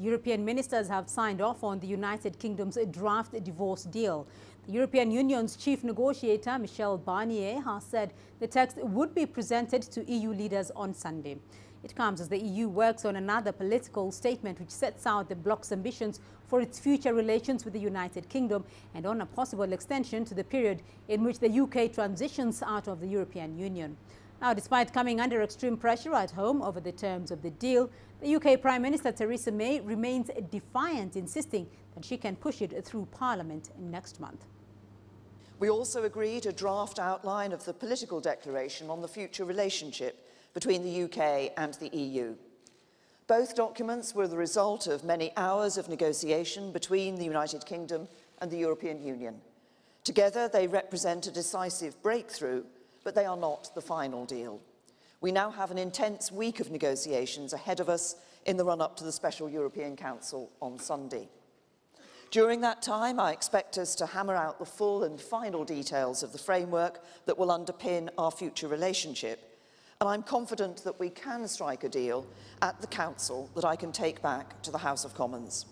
European ministers have signed off on the United Kingdom's draft divorce deal. The European Union's chief negotiator, Michel Barnier, has said the text would be presented to EU leaders on Sunday. It comes as the EU works on another political statement which sets out the bloc's ambitions for its future relations with the United Kingdom and on a possible extension to the period in which the UK transitions out of the European Union. Now, despite coming under extreme pressure at home over the terms of the deal, the UK Prime Minister Theresa May remains defiant, insisting that she can push it through Parliament next month. We also agreed a draft outline of the political declaration on the future relationship between the UK and the EU. Both documents were the result of many hours of negotiation between the United Kingdom and the European Union. Together, they represent a decisive breakthrough, but they are not the final deal. We now have an intense week of negotiations ahead of us in the run-up to the Special European Council on Sunday. During that time, I expect us to hammer out the full and final details of the framework that will underpin our future relationship, and I'm confident that we can strike a deal at the Council that I can take back to the House of Commons.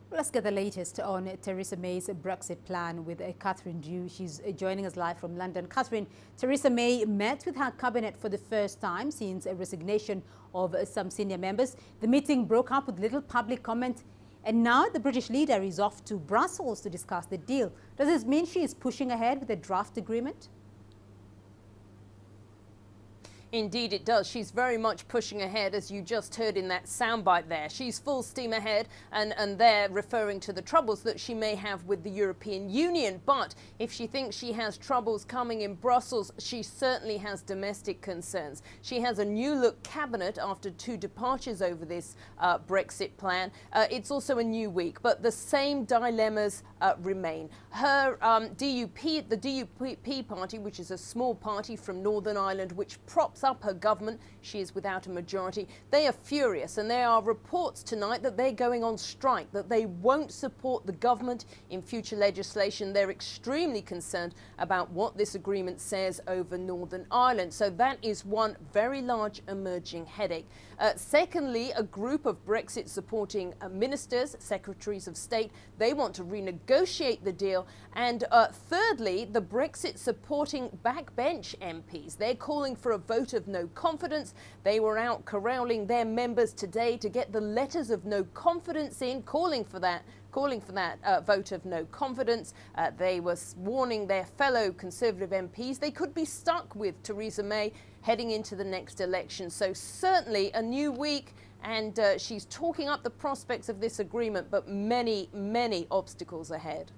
Well, let's get the latest on Theresa May's Brexit plan with Catherine Dew. She's joining us live from London. Catherine, Theresa May met with her cabinet for the first time since a resignation of some senior members. The meeting broke up with little public comment, and now the British leader is off to Brussels to discuss the deal. Does this mean she is pushing ahead with the draft agreement? Indeed it does. She's very much pushing ahead, as you just heard in that soundbite there. She's full steam ahead, and they're referring to the troubles that she may have with the European Union. But if she thinks she has troubles coming in Brussels, she certainly has domestic concerns. She has a new look cabinet after 2 departures over this Brexit plan. It's also a new week, but the same dilemmas remain. Her DUP, the DUP party, which is a small party from Northern Ireland, which props up her government, she is without a majority. They are furious, and there are reports tonight that they're going on strike, that they won't support the government in future legislation. They're extremely concerned about what this agreement says over Northern Ireland. So that is one very large emerging headache. Secondly, a group of Brexit supporting ministers, secretaries of state, they want to renegotiate the deal. And thirdly, the Brexit supporting backbench MPs, they're calling for a vote of no confidence. They were out corralling their members today to get the letters of no confidence in, calling for that vote of no confidence. They were warning their fellow Conservative MPs they could be stuck with Theresa May heading into the next election. So certainly a new week, and she's talking up the prospects of this agreement, but many, many obstacles ahead.